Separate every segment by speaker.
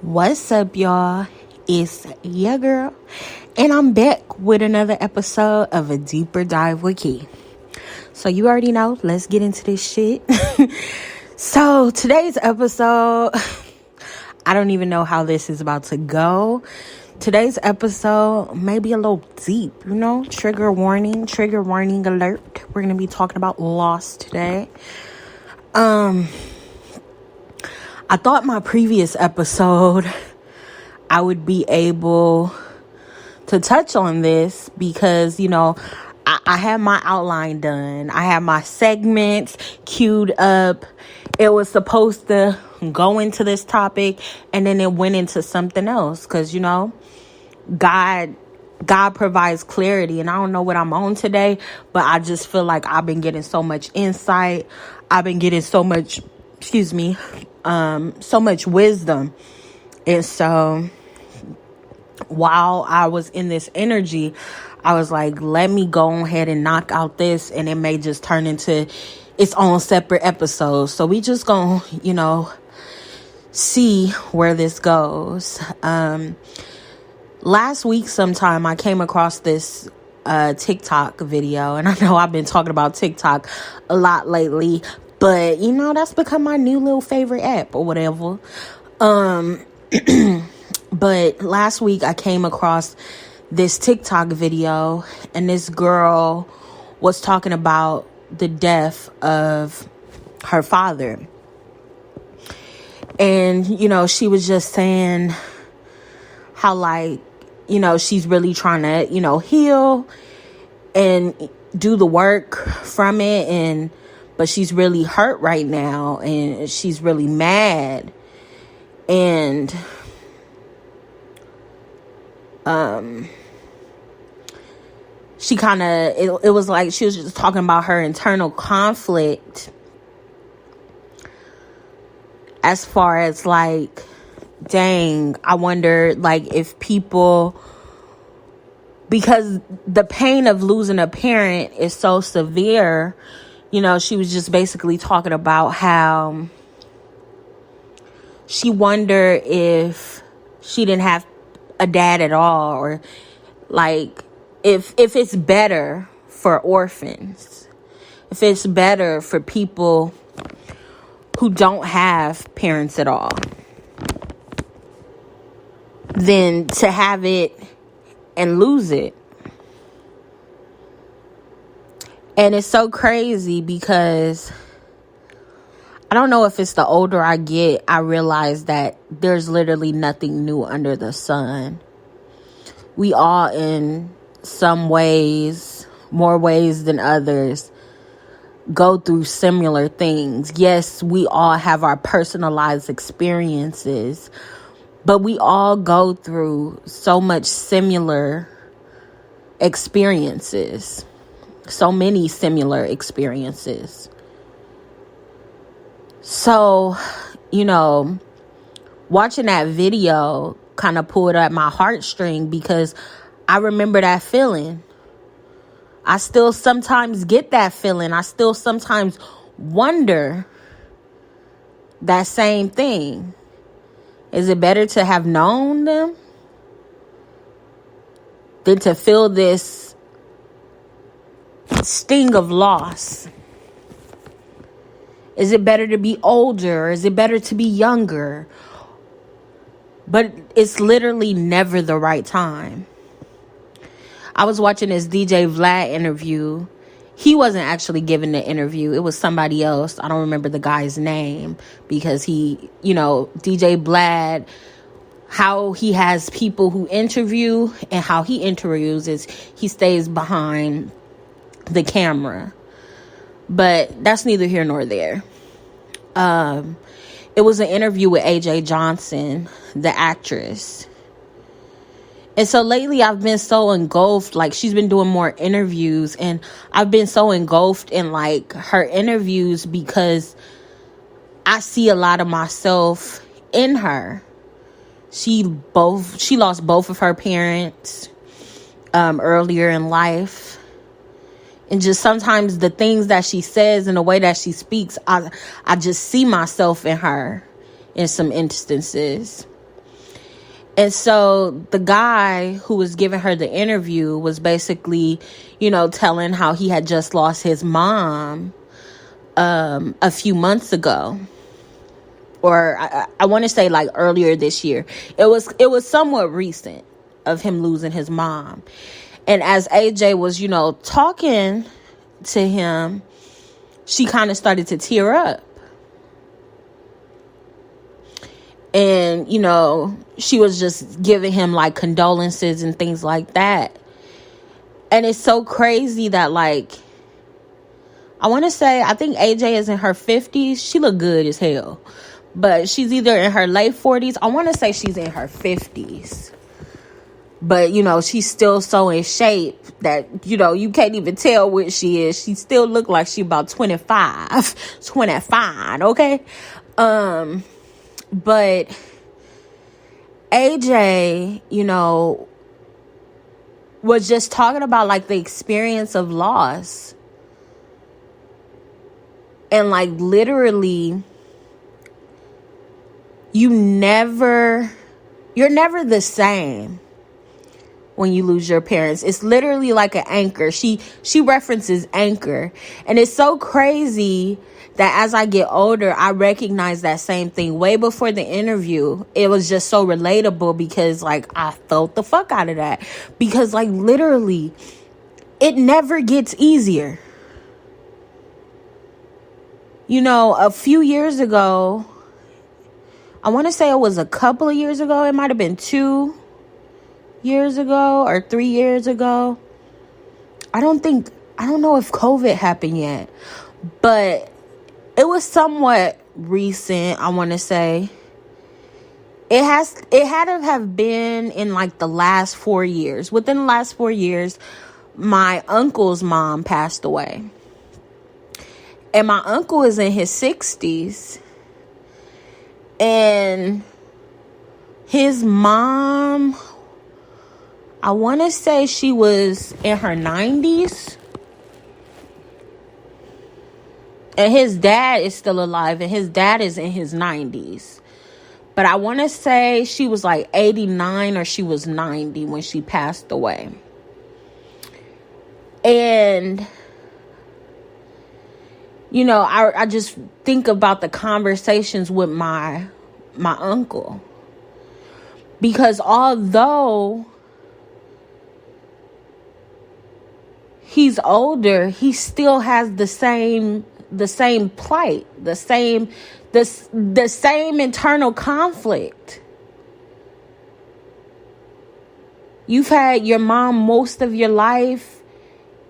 Speaker 1: What's up, y'all? It's your girl, and I'm back with another episode of A Deeper Dive with Key. So you already know, let's get into this shit. So today's episode, I don't even know how this is about to go. Today's episode may be a little deep, trigger warning alert. We're going to be talking about loss today. I thought my previous episode, I would be able to touch on this because, I had my outline done. I had my segments queued up. It was supposed to go into this topic and then it went into something else because, God provides clarity, and I don't know what I'm on today, but I just feel like I've been getting so much insight. I've been getting so much wisdom. And so while I was in this energy, I was like, let me go ahead and knock out this, and it may just turn into its own separate episode. So we just gonna, see where this goes. Last week sometime I came across this TikTok video, and I know I've been talking about TikTok a lot lately, but that's become my new little favorite app or whatever. But last week I came across this TikTok video, and this girl was talking about the death of her father. And, she was just saying how, she's really trying to, heal and do the work from it. But she's really hurt right now, and she's really mad. And, she kind of, it was like she was just talking about her internal conflict as far as dang, I wonder if people, because the pain of losing a parent is so severe, she was just basically talking about how she wondered if she didn't have a dad at all, or if it's better for orphans, if it's better for people who don't have parents at all than to have it and lose it. And it's so crazy because I don't know if it's the older I get, I realize that there's literally nothing new under the sun. We all, in some ways, more ways than others, go through similar things. Yes, we all have our personalized experiences, but we all go through so much similar experiences, so many similar experiences. So, watching that video kind of pulled at my heartstring because I remember that feeling. I still sometimes get that feeling. I still sometimes wonder that same thing. Is it better to have known them than to feel this sting of loss? Is it better to be older? Or is it better to be younger? But it's literally never the right time. I was watching this DJ Vlad interview. He wasn't actually giving the interview. It was somebody else. I don't remember the guy's name because he, DJ Vlad, how he has people who interview and how he interviews is he stays behind the camera. But that's neither here nor there. It was an interview with AJ Johnson, the actress. And so lately I've been so engulfed, she's been doing more interviews, and I've been so engulfed in her interviews because I see a lot of myself in her. She lost both of her parents earlier in life. And just sometimes the things that she says and the way that she speaks, I just see myself in her in some instances. And so the guy who was giving her the interview was basically, telling how he had just lost his mom a few months ago. Or I want to say like earlier this year. It was somewhat recent of him losing his mom. And as AJ was, talking to him, she kind of started to tear up. And, she was just giving him like condolences and things like that. And it's so crazy that like, I think AJ is in her 50s. She look good as hell. But she's either in her late 40s. I want to say she's in her 50s. But, she's still so in shape that, you can't even tell what she is. She still look like she about 25, okay? But AJ, was just talking about like the experience of loss. And like literally, you're never the same when you lose your parents. It's literally like an anchor. She references anchor. And it's so crazy that as I get older, I recognize that same thing. Way before the interview, it was just so relatable because like I felt the fuck out of that. Because like literally, it never gets easier. A few years ago, I want to say it was a couple of years ago. It might have been 2 years ago or 3 years ago. I don't know if COVID happened yet, but it was somewhat recent. I want to say it had to have been in like the last 4 years. Within the last 4 years, my uncle's mom passed away. And my uncle is in his 60s. And his mom, I want to say she was in her 90s. And his dad is still alive. And his dad is in his 90s. But I want to say she was like 89 or she was 90 when she passed away. And I just think about the conversations with my uncle. Because although he's older, he still has the same plight, the same internal conflict. You've had your mom most of your life.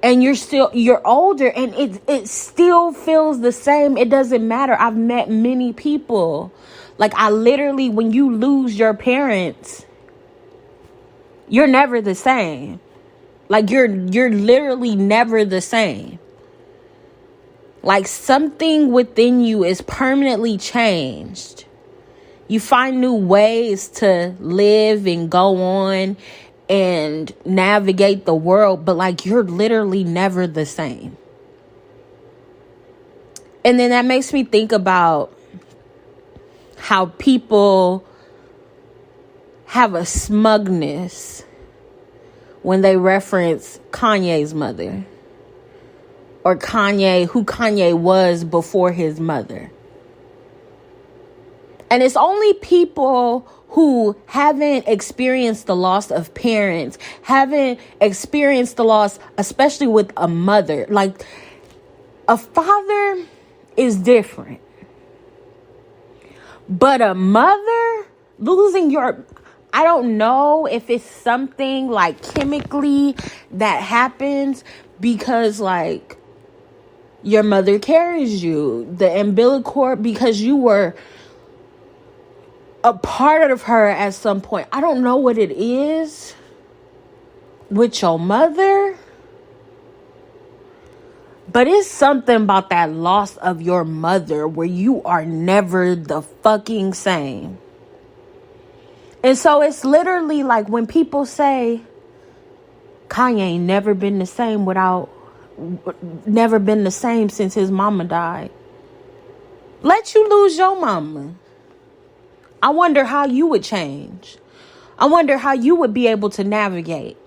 Speaker 1: And you're older and it still feels the same. It doesn't matter. I've met many people. Like when you lose your parents, you're never the same. Like you're literally never the same. Like something within you is permanently changed. You find new ways to live and go on and navigate the world, but like you're literally never the same. And then that makes me think about how people have a smugness when they reference Kanye's mother or who Kanye was before his mother. And it's only people who haven't experienced the loss of parents, haven't experienced the loss, especially with a mother. Like, a father is different. But a mother, I don't know if it's something like chemically that happens because like your mother carries you, the umbilical cord, because you were a part of her at some point. I don't know what it is with your mother, but it's something about that loss of your mother where you are never the fucking same. And so it's literally like when people say Kanye ain't never been the same since his mama died. Let you lose your mama. I wonder how you would change. I wonder how you would be able to navigate.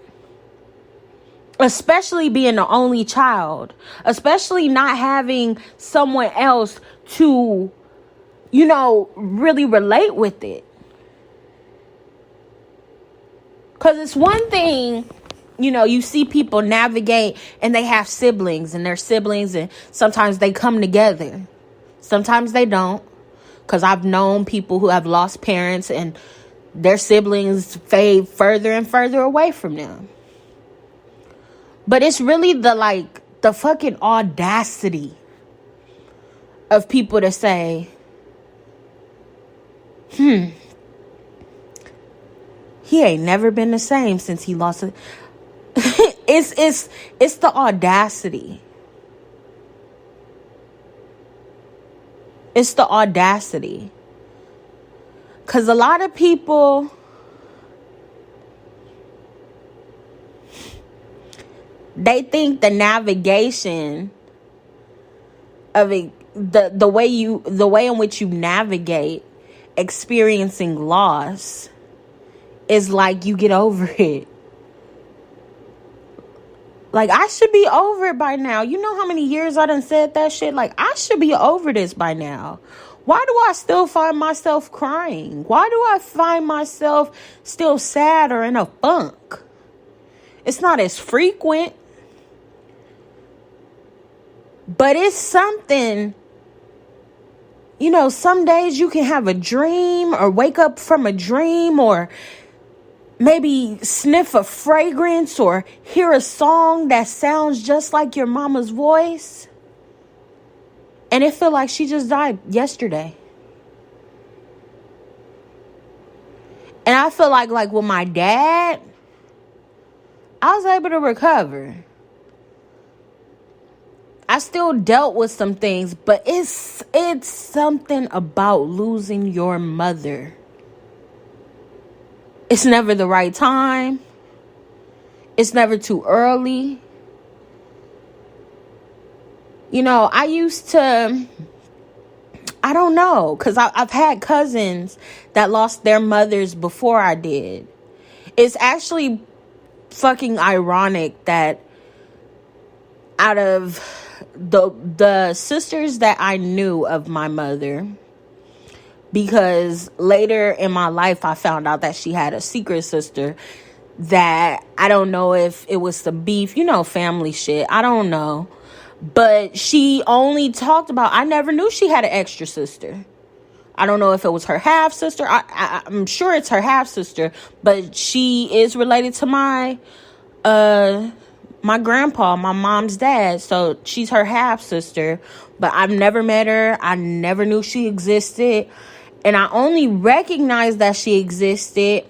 Speaker 1: Especially being the only child. Especially not having someone else to, really relate with it. Because it's one thing, you see people navigate and they have siblings and they're siblings and sometimes they come together. Sometimes they don't. Because I've known people who have lost parents and their siblings fade further and further away from them. But it's really the fucking audacity of people to say, he ain't never been the same since he lost it. It's the audacity. It's the audacity. Because a lot of people, they think the navigation of it, the way in which you navigate experiencing loss is like you get over it. Like, I should be over it by now. You know how many years I done said that shit? Like, I should be over this by now. Why do I still find myself crying? Why do I find myself still sad or in a funk? It's not as frequent. But it's something, some days you can have a dream or wake up from a dream or maybe sniff a fragrance or hear a song that sounds just like your mama's voice. And it feel like she just died yesterday. And I feel like with my dad, I was able to recover. I still dealt with some things, but it's something about losing your mother. It's never the right time. It's never too early. I used to, I don't know, because I've had cousins that lost their mothers before I did. It's actually fucking ironic that out of the sisters that I knew of my mother, because later in my life, I found out that she had a secret sister that I don't know if it was some beef, family shit. I don't know. But she only talked about, I never knew she had an extra sister. I don't know if it was her half sister. I'm sure it's her half sister, but she is related to my grandpa, my mom's dad. So she's her half sister, but I've never met her. I never knew she existed. And I only recognized that she existed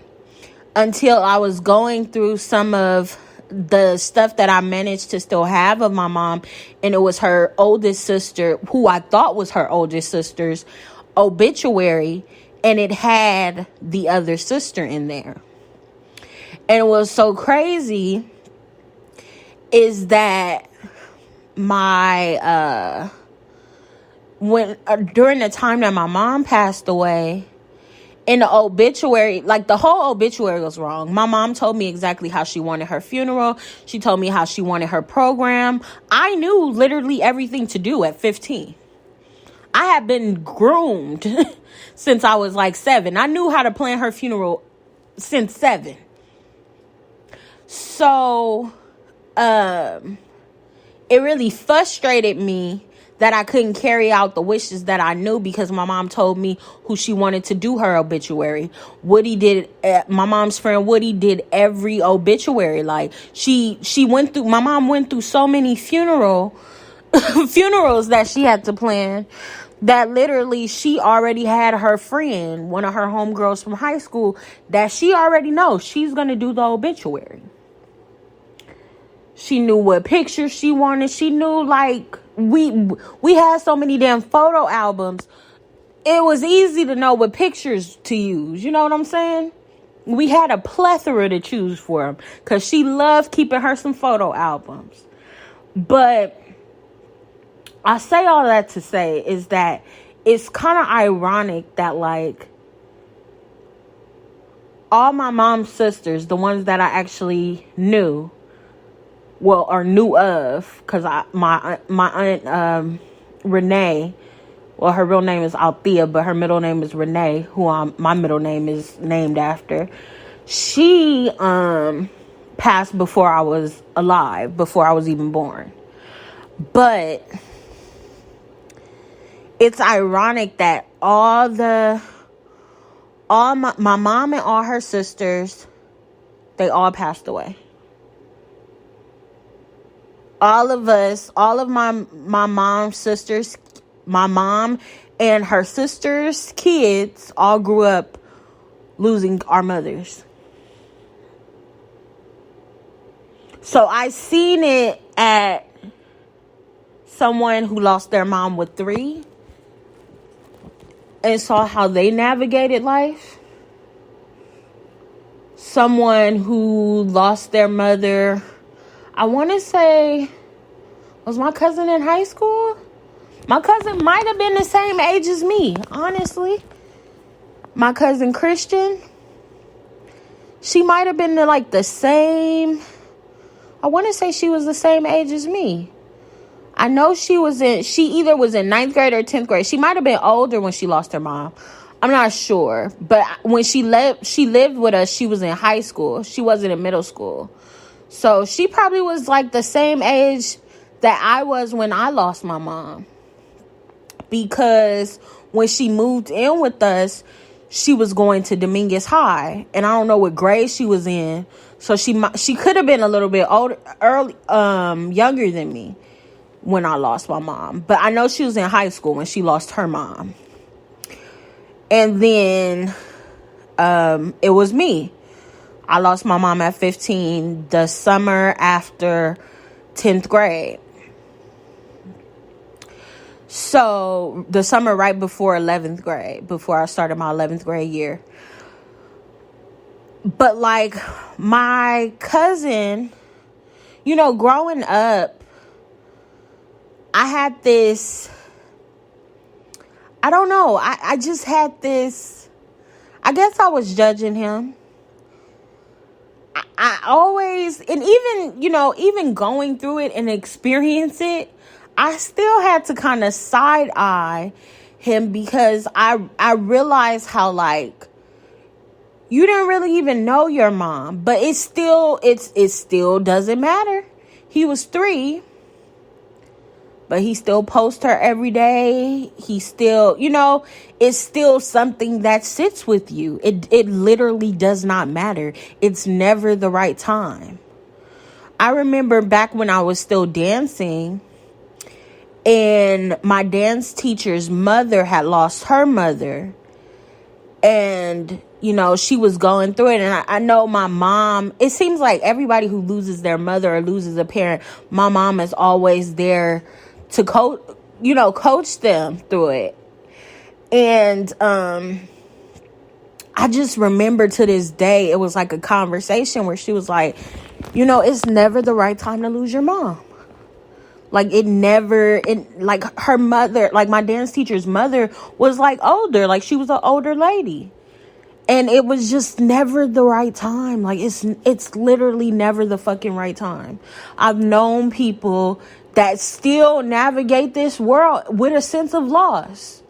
Speaker 1: until I was going through some of the stuff that I managed to still have of my mom. And it was her oldest sister, who I thought was her oldest sister's obituary. And it had the other sister in there. And it was so crazy is that my, during the time that my mom passed away, in the obituary, the whole obituary was wrong. My mom told me exactly how she wanted her funeral. She told me how she wanted her program. I knew literally everything to do at 15. I had been groomed since I was 7. I knew how to plan her funeral since 7. So, it really frustrated me that I couldn't carry out the wishes that I knew, because my mom told me who she wanted to do her obituary. Woody did, my mom's friend Woody did every obituary. My mom went through so many funerals that she had to plan, that literally she already had her friend, one of her homegirls from high school, that she already knows she's going to do the obituary. She knew what pictures she wanted. She knew, we had so many damn photo albums. It was easy to know what pictures to use. You know what I'm saying? We had a plethora to choose from, because she loved keeping her some photo albums. But I say all that to say is that it's kind of ironic that, all my mom's sisters, the ones that I actually knew, well, or knew of, because my aunt Renee, well, her real name is Althea, but her middle name is Renee, who my middle name is named after. She passed before I was alive, before I was even born. But it's ironic that all my mom and all her sisters, they all passed away. All of us, all of my mom's sisters, my mom and her sisters' kids all grew up losing our mothers. So I seen it at someone who lost their mom with 3 and saw how they navigated life. Someone who lost their mother, I want to say, was my cousin in high school? My cousin might have been the same age as me, honestly. My cousin Christian, she might have been like the same. I want to say she was the same age as me. I know she either was in 9th grade or 10th grade. She might have been older when she lost her mom. I'm not sure. But when she lived with us, she was in high school. She wasn't in middle school. So she probably was like the same age that I was when I lost my mom. Because when she moved in with us, she was going to Dominguez High. And I don't know what grade she was in. So she could have been a little bit younger than me when I lost my mom. But I know she was in high school when she lost her mom. And then it was me. I lost my mom at 15, the summer after 10th grade. So the summer right before 11th grade, before I started my 11th grade year. But like my cousin, growing up, I had this, I don't know, I just had this, I guess I was judging him. I always, and even going through it and experience it, I still had to kind of side eye him because I realized how like, you didn't really even know your mom, but it still doesn't matter. He was 3, but he still posts her every day. He still, it's still something that sits with you. It literally does not matter. It's never the right time. I remember back when I was still dancing and my dance teacher's mother had lost her mother. And, she was going through it. And I know my mom, it seems like everybody who loses their mother or loses a parent, my mom is always there to coach them through it. And I just remember to this day, it was like a conversation where she was like, it's never the right time to lose your mom. Like like her mother, like my dance teacher's mother was like older, like she was an older lady. And it was just never the right time. Like it's literally never the fucking right time. I've known people that still navigate this world with a sense of loss.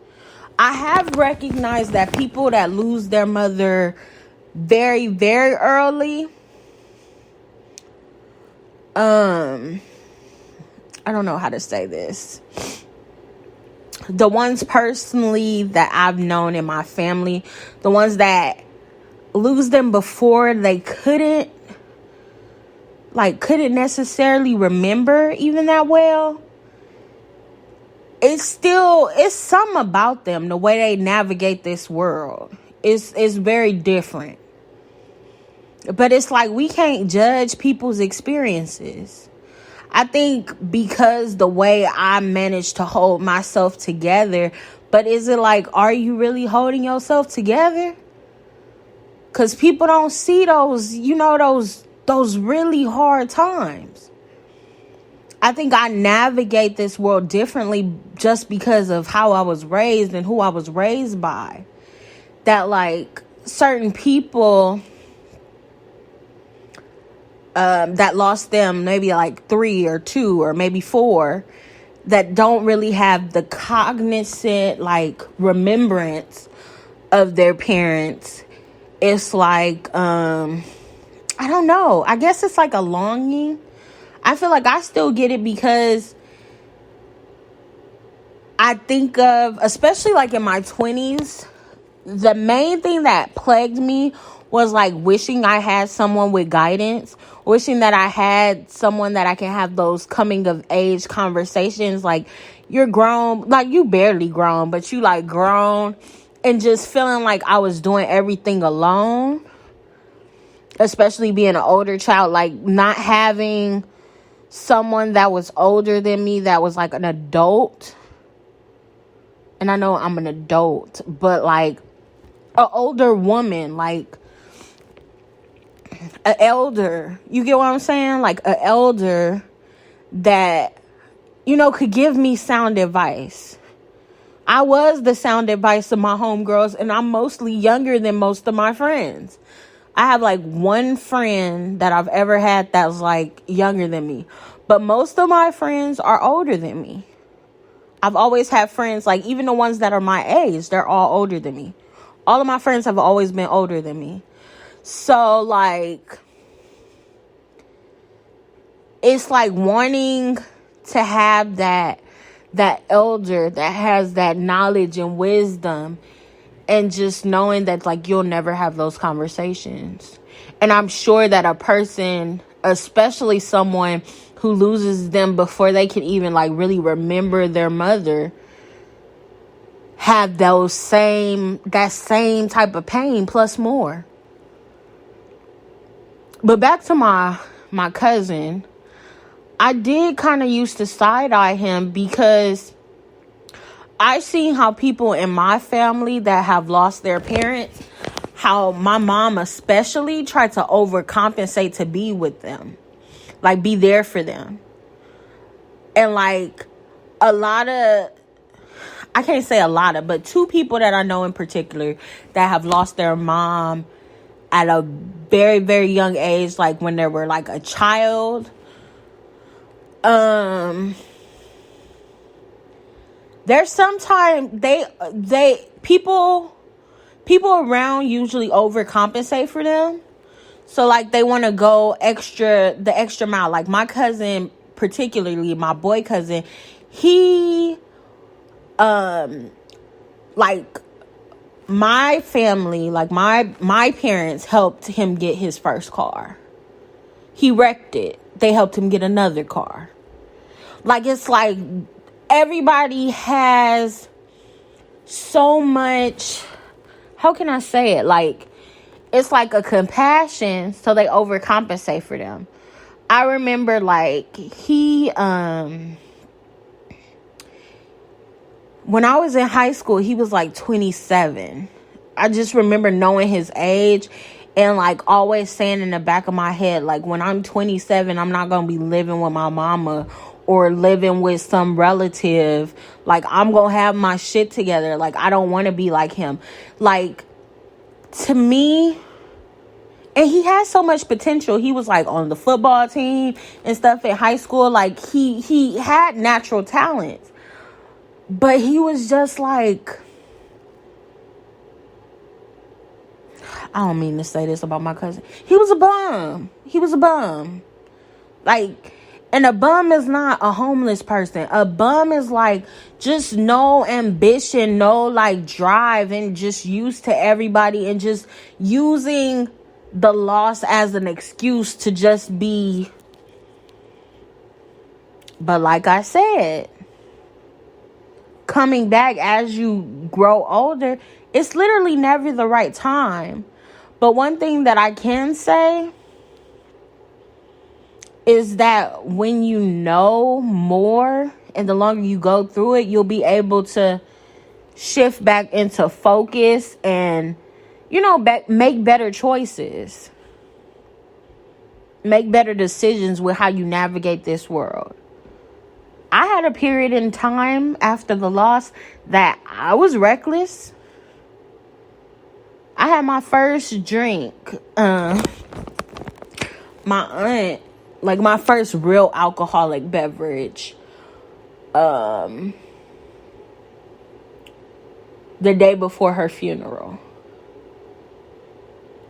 Speaker 1: I have recognized that people that lose their mother very, very early, I don't know how to say this. The ones personally that I've known in my family, the ones that lose them before they couldn't necessarily remember even that well, it's something about them, the way they navigate this world. It's very different. But it's like we can't judge people's experiences. I think because the way I managed to hold myself together, but is it like, are you really holding yourself together? Because people don't see those, those really hard times. I think I navigate this world differently just because of how I was raised and who I was raised by. That like certain people that lost them maybe like 3 or 2 or maybe 4 that don't really have the cognizant like remembrance of their parents. It's like I don't know, I guess it's like a longing. I feel like I still get it because I think of, especially like in my 20s, the main thing that plagued me was like wishing I had someone with guidance, wishing that I had someone that I can have those coming of age conversations. Like, you're grown, like you barely grown, but you like grown, and just feeling like I was doing everything alone, especially being an older child, like not having someone that was older than me that was like an adult. And I know I'm an adult, but like an older woman, like an elder, you get what I'm saying? Like an elder that, you know, could give me sound advice. I was the sound advice of my homegirls, and I'm mostly younger than most of my friends. I have like one friend that I've ever had that was like younger than me, but most of my friends are older than me. I've always had friends, like even the ones that are my age, they're all older than me. All of my friends have always been older than me. So like, it's like wanting to have that elder that has that knowledge and wisdom, and just knowing that like you'll never have those conversations. And I'm sure that a person, especially someone who loses them before they can even like really remember their mother, have that same type of pain plus more. But back to my cousin, I did kind of used to side-eye him because I've seen how people in my family that have lost their parents, how my mom especially tried to overcompensate to be with them, like be there for them. And like I can't say a lot of, but 2 people that I know in particular that have lost their mom at a very, very young age, like when they were like a child. There's sometimes people around usually overcompensate for them. So like they want to go the extra mile. Like my cousin, particularly my boy cousin, he like my family, like my parents helped him get his first car. He wrecked it. They helped him get another car. Like, it's like everybody has so much, how can I say it? Like, it's like a compassion, so they overcompensate for them. I remember like when I was in high school, he was like 27. I just remember knowing his age and like always saying in the back of my head, like, when I'm 27, I'm not going to be living with my mama or living with some relative. Like, I'm going to have my shit together. Like, I don't want to be like him. Like, to me, and he has so much potential. He was like on the football team and stuff in high school. Like, he had natural talent. But he was just like, I don't mean to say this about my cousin. He was a bum. Like, and a bum is not a homeless person. A bum is like just no ambition, no like drive, and just used to everybody and just using the loss as an excuse to just be. But like I said, coming back as you grow older, it's literally never the right time. But one thing that I can say is that when you know more and the longer you go through it, you'll be able to shift back into focus and, you know, make better choices. Make better decisions with how you navigate this world. I had a period in time after the loss that I was reckless. I had my first drink. My aunt, like my first real alcoholic beverage, the day before her funeral.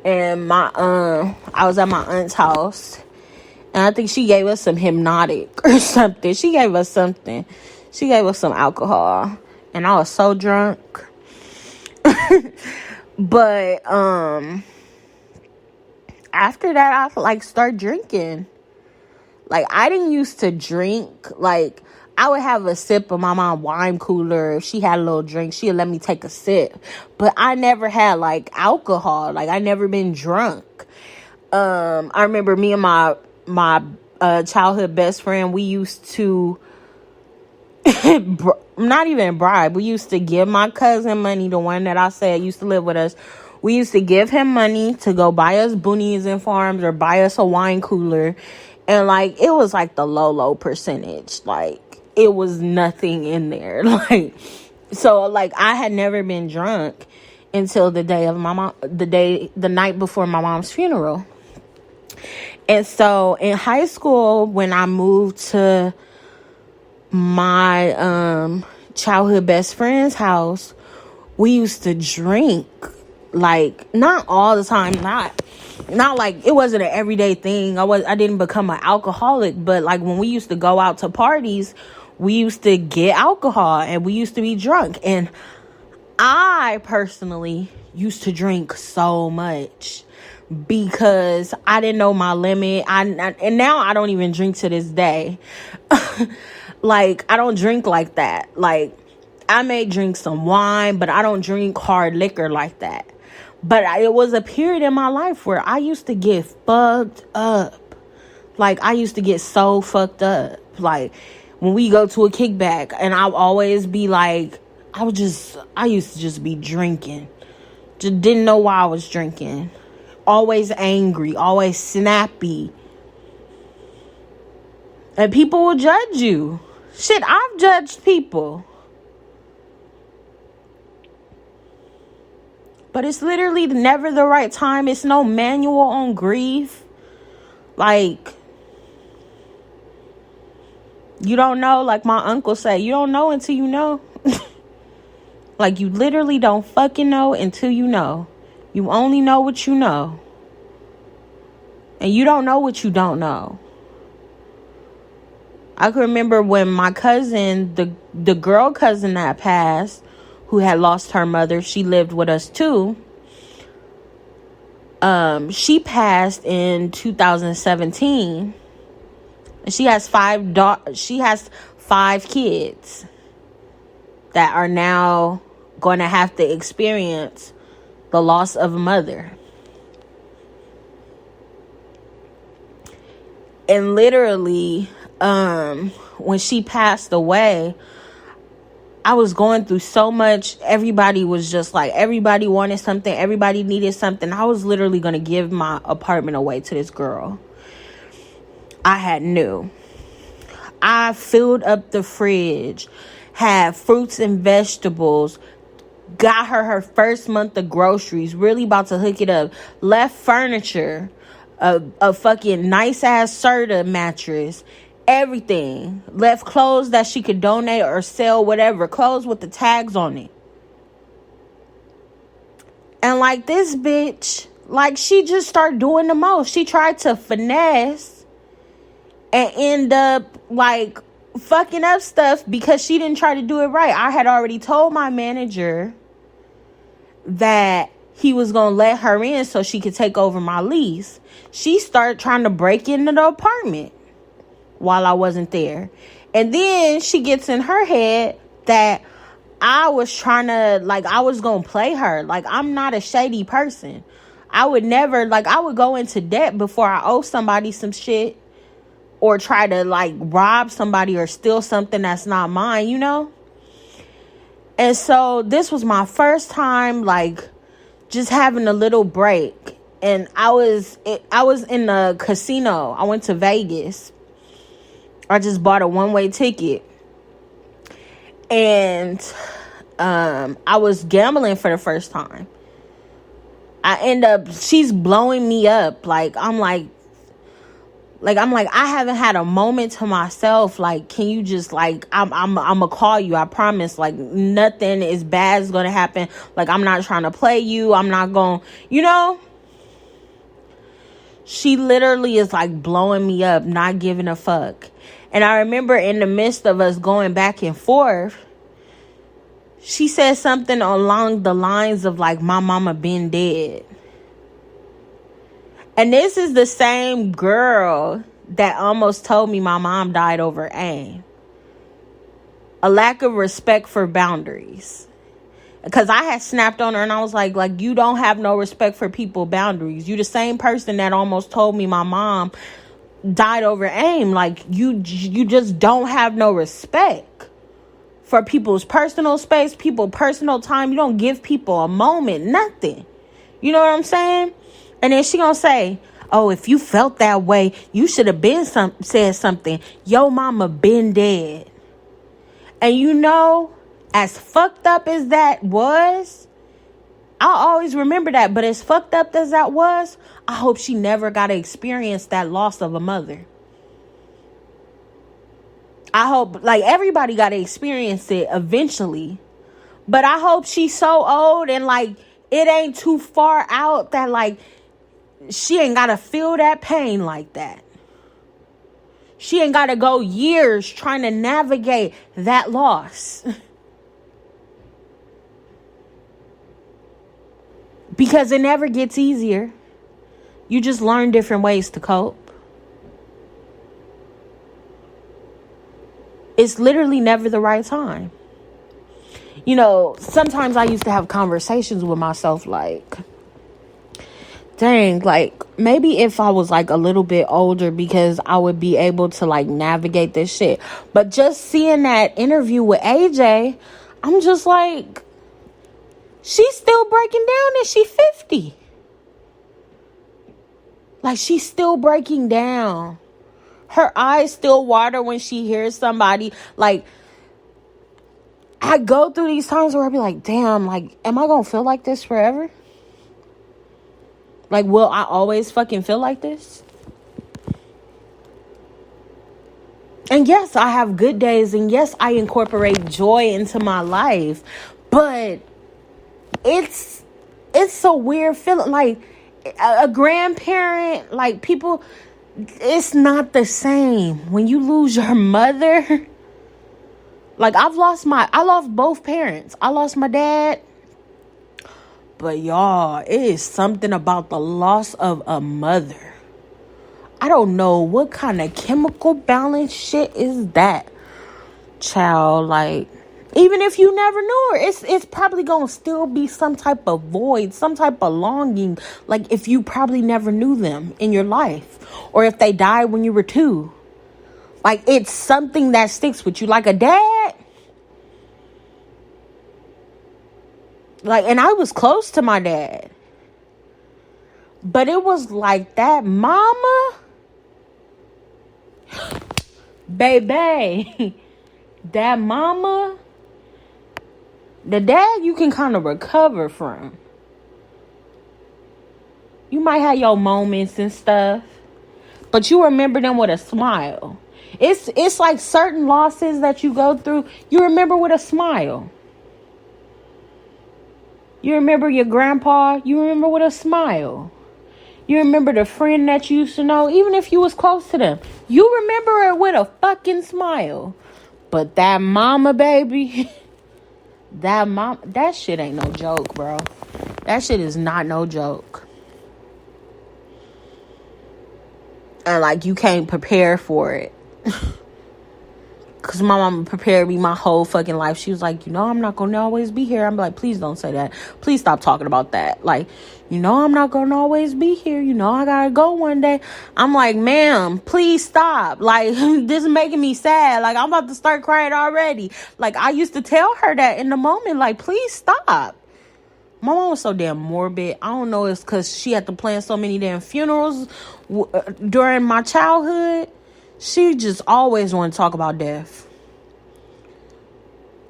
Speaker 1: And I was at my aunt's house, and I think she gave us some hypnotic or something. She gave us something. She gave us some alcohol, and I was so drunk. But after that, I like start drinking. Like, I didn't used to drink. Like, I would have a sip of my mom's wine cooler. If she had a little drink, she'd let me take a sip. But I never had, like, alcohol. Like, I never been drunk. I remember me and my childhood best friend, we used to, not even bribe. We used to give my cousin money, the one that I said used to live with us. We used to give him money to go buy us boonies and farms or buy us a wine cooler. And, like, it was, like, the low percentage. Like, it was nothing in there. Like, so, like, I had never been drunk until the day of the night before my mom's funeral. And so, in high school, when I moved to my childhood best friend's house, we used to drink. Like, not all the time, not like it wasn't an everyday thing. I didn't become an alcoholic, but like when we used to go out to parties, we used to get alcohol and we used to be drunk. And I personally used to drink so much because I didn't know my limit. And now I don't even drink to this day. Like, I don't drink like that. Like, I may drink some wine, but I don't drink hard liquor like that. But it was a period in my life where I used to get fucked up. Like, I used to get so fucked up. Like, when we go to a kickback, and I'll always be like, I used to just be drinking. Just didn't know why I was drinking. Always angry, always snappy. And people will judge you. Shit, I've judged people. But it's literally never the right time. It's no manual on grief. Like, you don't know. Like my uncle said, you don't know until you know. Like, you literally don't fucking know until you know. You only know what you know. And you don't know what you don't know. I can remember when my cousin, the girl cousin that passed, who had lost her mother, she lived with us too. She passed in 2017. And she has 5 kids that are now going to have to experience the loss of a mother. And literally, when she passed away, I was going through so much. Everybody was just like, everybody wanted something. Everybody needed something. I was literally going to give my apartment away to this girl. I had new. I filled up the fridge, had fruits and vegetables, got her first month of groceries, really about to hook it up, left furniture, a fucking nice ass Serta mattress, everything, left clothes that she could donate or sell, whatever, clothes with the tags on it. And like, this bitch, like, she just started doing the most. She tried to finesse and end up like fucking up stuff because she didn't try to do it right. I had already told my manager that he was gonna let her in so she could take over my lease. She started trying to break into the apartment while I wasn't there. And then she gets in her head that I was trying to, like, I was gonna play her. Like, I'm not a shady person. I would never, like, I would go into debt before I owe somebody some shit or try to, like, rob somebody or steal something that's not mine, you know? And so this was my first time, like, just having a little break. And I was in a casino. I went to Vegas. I just bought a one-way ticket. And I was gambling for the first time. she's blowing me up. I'm like, I haven't had a moment to myself. Like, can you just, like, I'm gonna call you. I promise. Like, nothing is bad is gonna happen. Like, I'm not trying to play you. I'm not gonna, she literally is like blowing me up, not giving a fuck. And I remember in the midst of us going back and forth, she said something along the lines of like, my mama been dead. And this is the same girl that almost told me my mom died over aim. A lack of respect for boundaries. Because I had snapped on her and I was like, you don't have no respect for people's boundaries. You the same person that almost told me my mom died over aim. Like, you just don't have no respect for people's personal space, people's personal time. You don't give people a moment, nothing. You know what I'm saying? And then she gonna say, oh, if you felt that way, you should have been said something. Yo mama been dead. And as fucked up as that was, I'll always remember that. But as fucked up as that was, I hope she never got to experience that loss of a mother. I hope, like, everybody got to experience it eventually. But I hope she's so old and, like, it ain't too far out that, like, she ain't got to feel that pain like that. She ain't got to go years trying to navigate that loss. Because it never gets easier. You just learn different ways to cope. It's literally never the right time. Sometimes I used to have conversations with myself like, dang, like, maybe if I was, like, a little bit older, because I would be able to, like, navigate this shit. But just seeing that interview with AJ, I'm just like, she's still breaking down and she's 50. Like, she's still breaking down. Her eyes still water when she hears somebody. Like, I go through these times where I be like, damn, like, am I going to feel like this forever? Like, will I always fucking feel like this? And yes, I have good days. And yes, I incorporate joy into my life. But it's a weird feeling. Like, a grandparent, like, people, it's not the same. When you lose your mother, like, I lost both parents. I lost my dad. But y'all, it is something about the loss of a mother. I don't know what kind of chemical balance shit is that, child. Like, even if you never knew her, it's probably gonna still be some type of void, some type of longing. Like, if you probably never knew them in your life, or if they died when you were 2. Like, it's something that sticks with you, like a dad. Like, and I was close to my dad. But it was like that mama. Baby. That mama. The dad you can kind of recover from. You might have your moments and stuff. But you remember them with a smile. It's like certain losses that you go through. You remember with a smile. You remember your grandpa, you remember with a smile. You remember the friend that you used to know, even if you was close to them. You remember it with a fucking smile. But that mama, baby, that shit ain't no joke, bro. That shit is not no joke. And, like, you can't prepare for it. Because my mama prepared me my whole fucking life. She was like, I'm not going to always be here. I'm like, please don't say that. Please stop talking about that. Like, I'm not going to always be here. I got to go one day. I'm like, ma'am, please stop. Like, this is making me sad. Like, I'm about to start crying already. Like, I used to tell her that in the moment. Like, please stop. My mom was so damn morbid. I don't know. It's because she had to plan so many damn funerals during my childhood. She just always wanted to talk about death.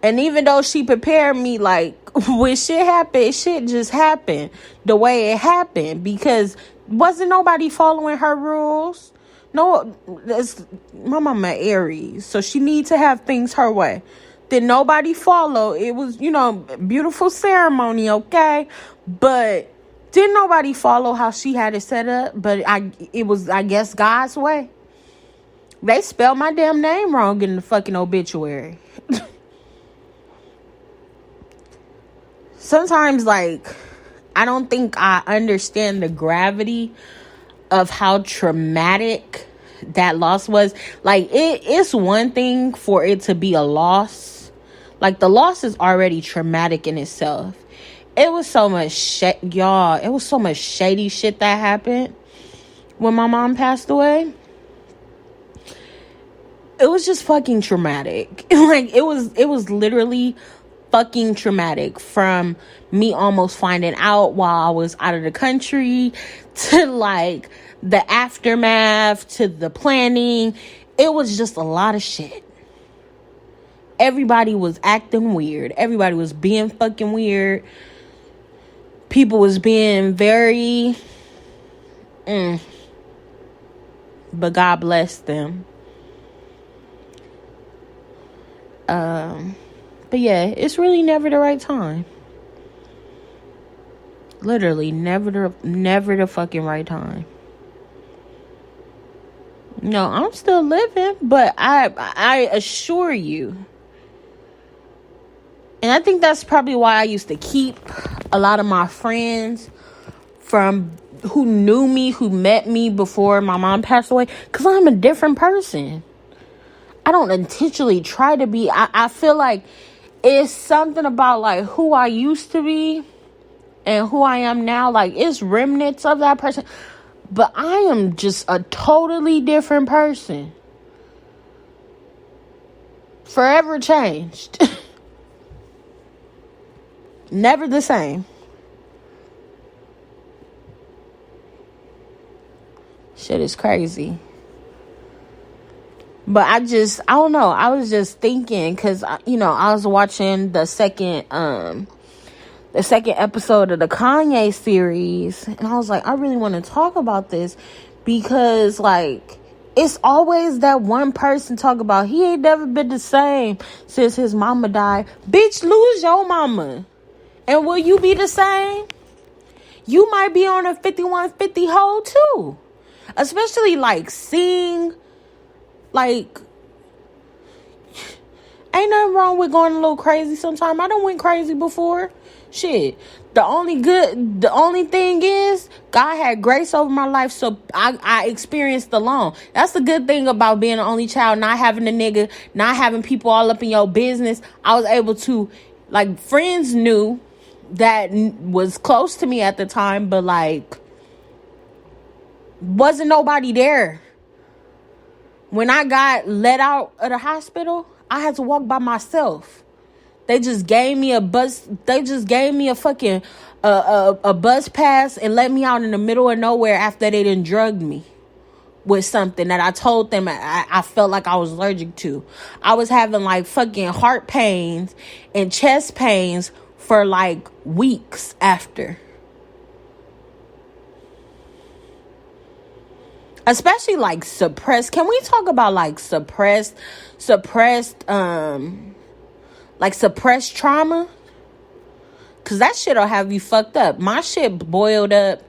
Speaker 1: And even though she prepared me, like, when shit happened, shit just happened the way it happened. Because wasn't nobody following her rules. No, my mama Aries, so she needs to have things her way. Did nobody follow? It was, beautiful ceremony, okay? But didn't nobody follow how she had it set up? But it was, I guess, God's way. They spelled my damn name wrong in the fucking obituary. Sometimes, like, I don't think I understand the gravity of how traumatic that loss was. Like, it's one thing for it to be a loss. Like, the loss is already traumatic in itself. It was so much y'all, it was so much shady shit that happened when my mom passed away. It was just fucking traumatic. Like, it was literally fucking traumatic, from me almost finding out while I was out of the country, to like the aftermath, to the planning. It was just a lot of shit. Everybody was acting weird. Everybody was being fucking weird. People was being very but God bless them. But yeah, it's really never the right time. Literally, never the fucking right time. No, I'm still living, but I assure you, and I think that's probably why I used to keep a lot of my friends from who knew me, who met me before my mom passed away, because I'm a different person. I don't intentionally try to be. I feel like it's something about like who I used to be and who I am now. Like, it's remnants of that person, but I am just a totally different person. Forever changed. Never the same. Shit is crazy. But I don't know. I was just thinking, because, I was watching the second episode of the Kanye series, and I was like, I really want to talk about this, because, like, it's always that one person talk about, he ain't never been the same since his mama died. Bitch, lose your mama. And will you be the same? You might be on a 5150 hole, too. Especially, like, seeing... Like, ain't nothing wrong with going a little crazy sometime. I done went crazy before. Shit. The only thing is, God had grace over my life, so I experienced alone. That's the good thing about being an only child, not having a nigga, not having people all up in your business. I was able to, like, friends knew that was close to me at the time, but, like, wasn't nobody there. When I got let out of the hospital, I had to walk by myself. They just gave me a bus. They just gave me a fucking a bus pass and let me out in the middle of nowhere after they done drugged me with something that I told them I felt like I was allergic to. I was having like fucking heart pains and chest pains for like weeks after. Especially like suppressed. Can we talk about like suppressed trauma? Cause that shit'll have you fucked up. My shit boiled up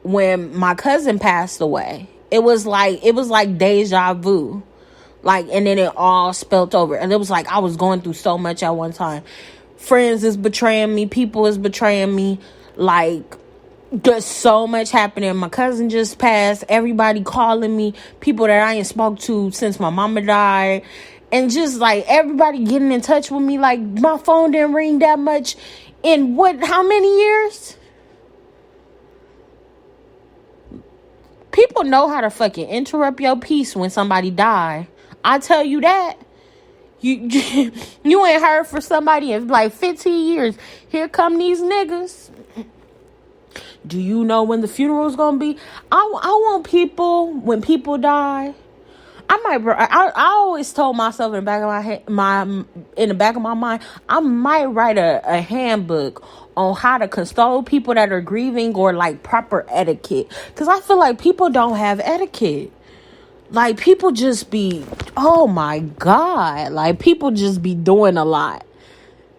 Speaker 1: when my cousin passed away. It was like deja vu. Like, and then it all spilled over. And it was like I was going through so much at one time. Friends is betraying me. People is betraying me. Like, there's so much happening. My cousin just passed. Everybody calling me. People that I ain't spoke to since my mama died. And just like everybody getting in touch with me. Like, my phone didn't ring that much in how many years? People know how to fucking interrupt your peace when somebody die. I tell you that. You ain't heard from somebody in like 15 years. Here come these niggas. Do you know when the funeral's gonna be? I want people, when people die, I always told myself in the back of in the back of my mind, I might write a handbook on how to console people that are grieving, or like proper etiquette, because I feel like people don't have etiquette. Like, people just be, oh my God, like, people just be doing a lot.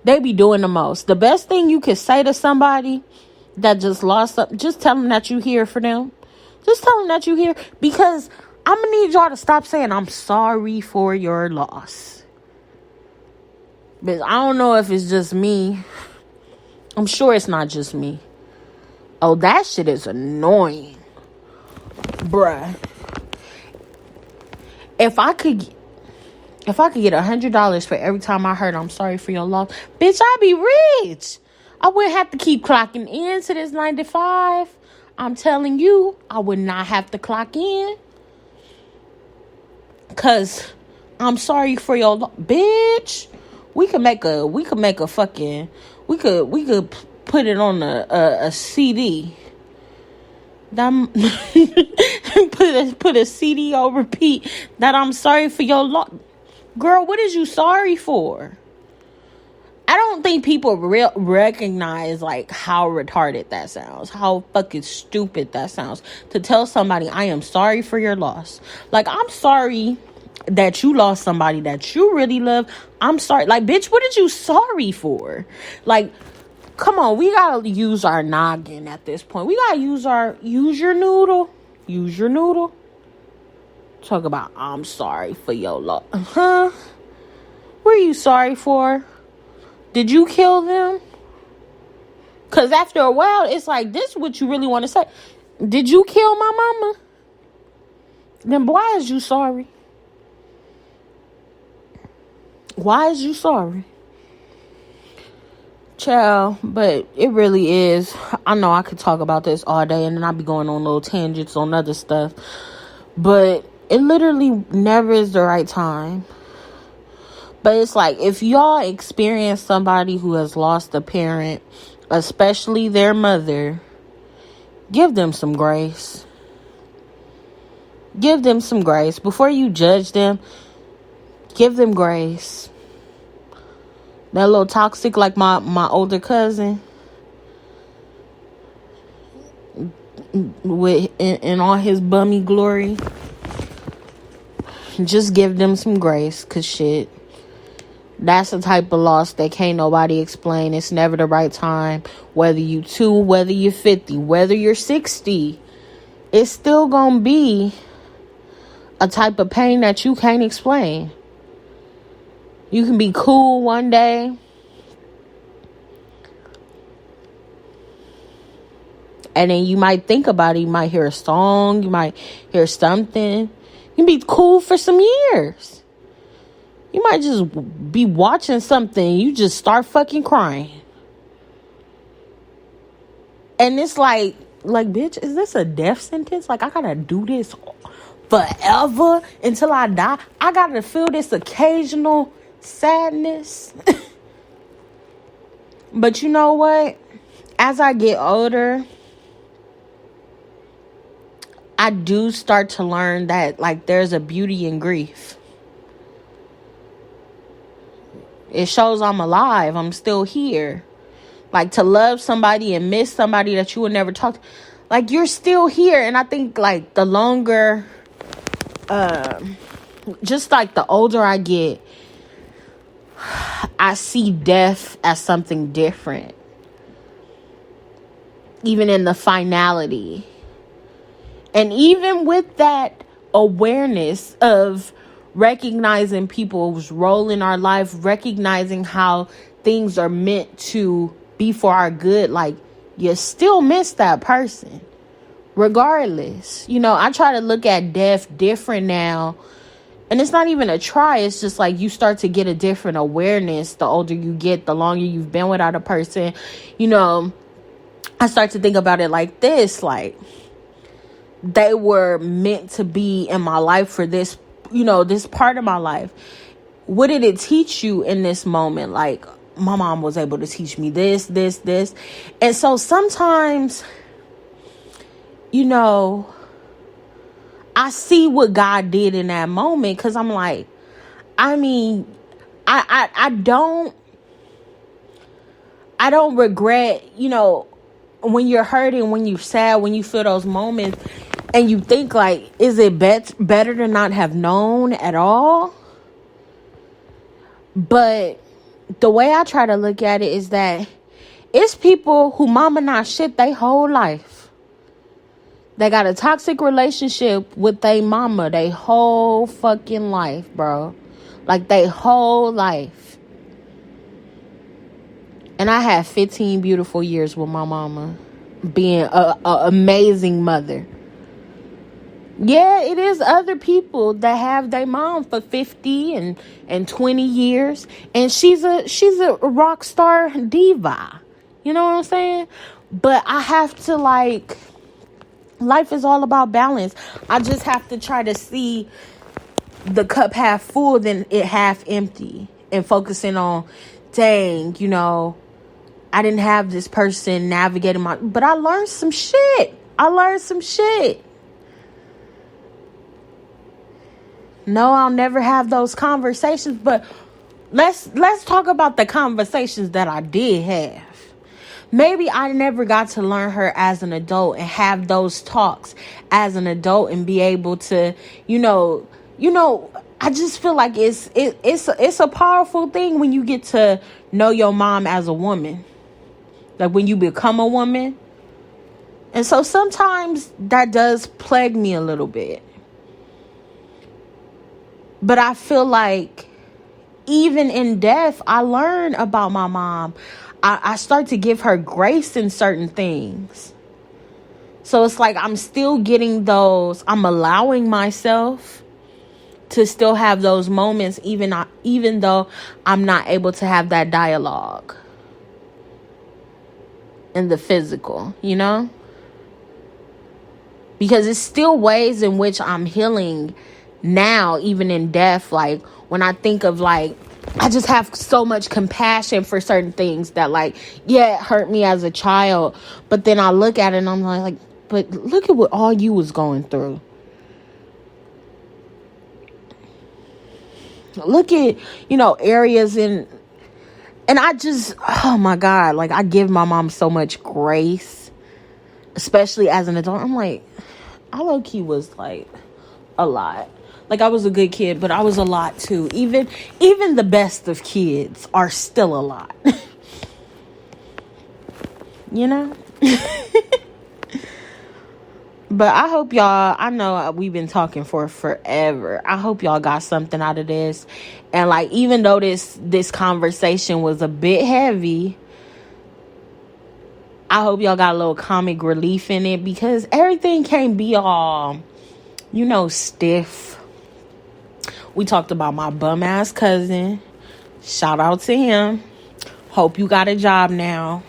Speaker 1: They be doing the most. The best thing you can say to somebody that just lost up, just tell them that you here for them. Just tell them that you here, because I'm gonna need y'all to stop saying I'm sorry for your loss. But I don't know if it's just me. I'm sure it's not just me. Oh, that shit is annoying. Bruh. If I could get $100 for every time I heard I'm sorry for your loss, bitch, I'd be rich. I wouldn't have to keep clocking in to this 9 to 5. I'm telling you, I would not have to clock in. Cause I'm sorry for your bitch. We could put it on a CD. Put a CD on repeat that I'm sorry for your loss. Girl, what is you sorry for? I don't think people recognize like how retarded that sounds, how fucking stupid that sounds, to tell somebody I am sorry for your loss. Like, I'm sorry that you lost somebody that you really love. I'm sorry. Like, bitch, what did you sorry for? Like, come on, we gotta use our noggin at this point. We gotta use your noodle. Use your noodle. Talk about, I'm sorry for your loss. Huh? What are you sorry for? Did you kill them? Because after a while, it's like, this is what you really want to say. Did you kill my mama? Then why is you sorry? Why is you sorry? Child, but it really is. I know I could talk about this all day, and then I'll be going on little tangents on other stuff. But it literally never is the right time. But it's like, if y'all experience somebody who has lost a parent, especially their mother, give them some grace. Give them some grace. Before you judge them, give them grace. That little toxic, like my older cousin, in all his bummy glory, just give them some grace, cause shit, that's the type of loss that can't nobody explain. It's never the right time. Whether you 2, whether you're 50, whether you're 60, it's still gonna be a type of pain that you can't explain. You can be cool one day, and then you might think about it. You might hear a song. You might hear something. You can be cool for some years. You might just be watching something. You just start fucking crying. And it's like, bitch, is this a death sentence? Like, I gotta do this forever until I die? I gotta feel this occasional sadness. But you know what? As I get older, I do start to learn that, like, there's a beauty in grief. It shows I'm alive. I'm still here. Like, to love somebody and miss somebody that you would never talk to. Like, you're still here. And I think, like, the longer, just like the older I get, I see death as something different. Even in the finality. And even with that awareness of recognizing people's role in our life, recognizing how things are meant to be for our good, like, you still miss that person regardless. You know, I try to look at death different now, and it's not even a try. It's just like you start to get a different awareness the older you get, the longer you've been without a person. You know, I start to think about it like this, like, they were meant to be in my life for this, you know, this part of my life. What did it teach you in this moment? Like, my mom was able to teach me this. And so sometimes, you know, I see what God did in that moment, because I'm like, I mean, I don't regret, when you're hurting, when you're sad, when you feel those moments, and you think like, is it better to not have known at all? But the way I try to look at it is that it's people who mama not shit they whole life. They got a toxic relationship with their mama they whole fucking life, bro. Like, they whole life. And I had 15 beautiful years with my mama, being a amazing mother. Yeah, it is other people that have their mom for 50 and 20 years. And she's a rock star diva. You know what I'm saying? But I have to, like, life is all about balance. I just have to try to see the cup half full than it half empty. And focusing on, dang, I didn't have this person navigating but I learned some shit. No, I'll never have those conversations, but let's talk about the conversations that I did have. Maybe I never got to learn her as an adult and have those talks as an adult and be able to, I just feel like it's a powerful thing when you get to know your mom as a woman. Like, when you become a woman. And so sometimes that does plague me a little bit. But I feel like even in death, I learn about my mom. I start to give her grace in certain things. So it's like I'm still getting those. I'm allowing myself to still have those moments, even though I'm not able to have that dialogue in the physical, because it's still ways in which I'm healing now, even in death. Like, when I think of, like, I just have so much compassion for certain things that, like, yeah, it hurt me as a child, but then I look at it and I'm like, but look at what all you was going through. Look at, areas and I just, oh my God, like, I give my mom so much grace, especially as an adult. I'm like, I low-key was, like, a lot. Like, I was a good kid, but I was a lot too. Even the best of kids are still a lot. But I hope y'all, I know we've been talking for forever. I hope y'all got something out of this. And, like, even though this conversation was a bit heavy, I hope y'all got a little comic relief in it, because everything can't be all, stiff. We talked about my bum ass cousin. Shout out to him. Hope you got a job now.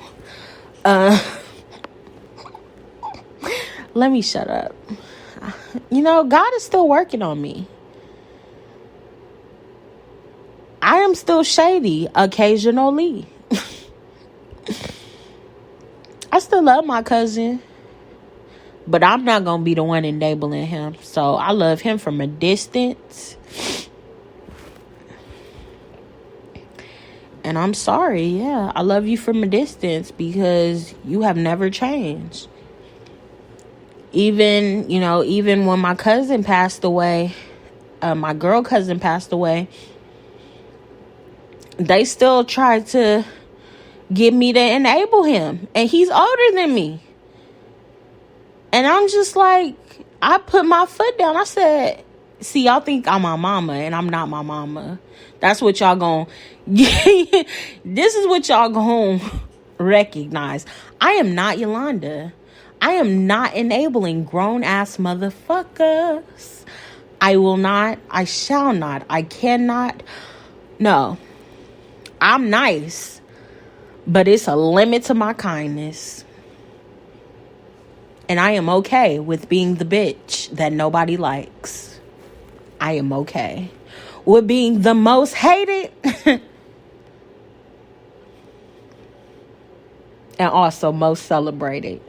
Speaker 1: Let me shut up. God is still working on me. I am still shady occasionally. I still love my cousin, but I'm not going to be the one enabling him. So I love him from a distance. And I'm sorry. Yeah, I love you from a distance, because you have never changed. Even when my cousin passed away, my girl cousin passed away, they still tried to get me to enable him. And he's older than me. And I'm just like, I put my foot down. I said, see, y'all think I'm my mama, and I'm not my mama. That's what y'all gon' this is what y'all gon' recognize. I am not Yolanda. I am not enabling grown-ass motherfuckers. I will not. I shall not. I cannot. No. I'm nice. But it's a limit to my kindness. And I am okay with being the bitch that nobody likes. I am okay with being the most hated. And also most celebrated.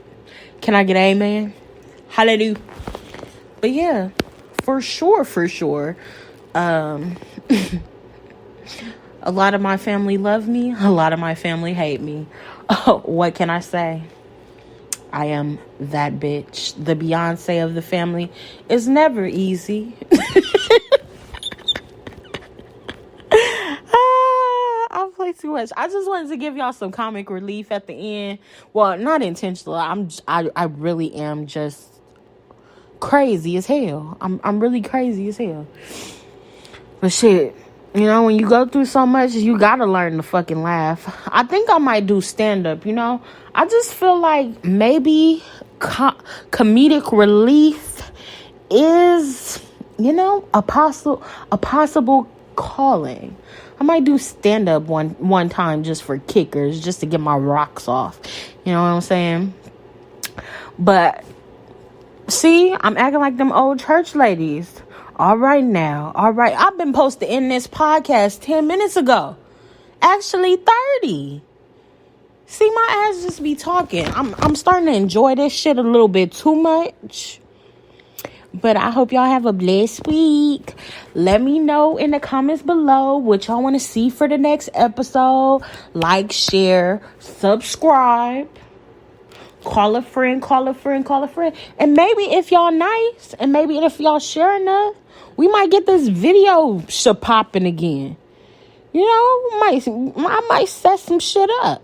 Speaker 1: Can I get an amen? Hallelujah. But yeah, For sure. A lot of my family love me. A lot of my family hate me. What can I say? I am that bitch. The Beyonce of the family is never easy. I play too much. I just wanted to give y'all some comic relief at the end. Well, not intentional. I really am just crazy as hell. I'm really crazy as hell. But shit, you know, when you go through so much, you gotta learn to fucking laugh. I think I might do stand-up, you know? I just feel like maybe comedic relief is, you know, a possible calling. I might do stand-up one time just for kickers, just to get my rocks off. You know what I'm saying? But, see, I'm acting like them old church ladies. All right now. All right. I've been supposed to end this podcast 10 minutes ago. Actually, 30. See, my ass just be talking. I'm starting to enjoy this shit a little bit too much. But I hope y'all have a blessed week. Let me know in the comments below what y'all want to see for the next episode. Like, share, subscribe. Call a friend. And maybe if y'all nice, and maybe if y'all share enough, we might get this video shit popping again. You know, I might set some shit up.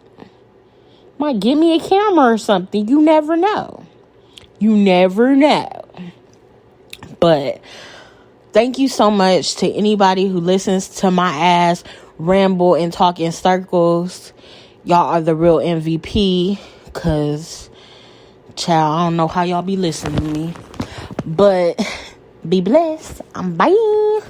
Speaker 1: Might give me a camera or something. You never know. But thank you so much to anybody who listens to my ass ramble and talk in circles. Y'all are the real MVP. Cause, child, I don't know how y'all be listening to me. But be blessed. Bye.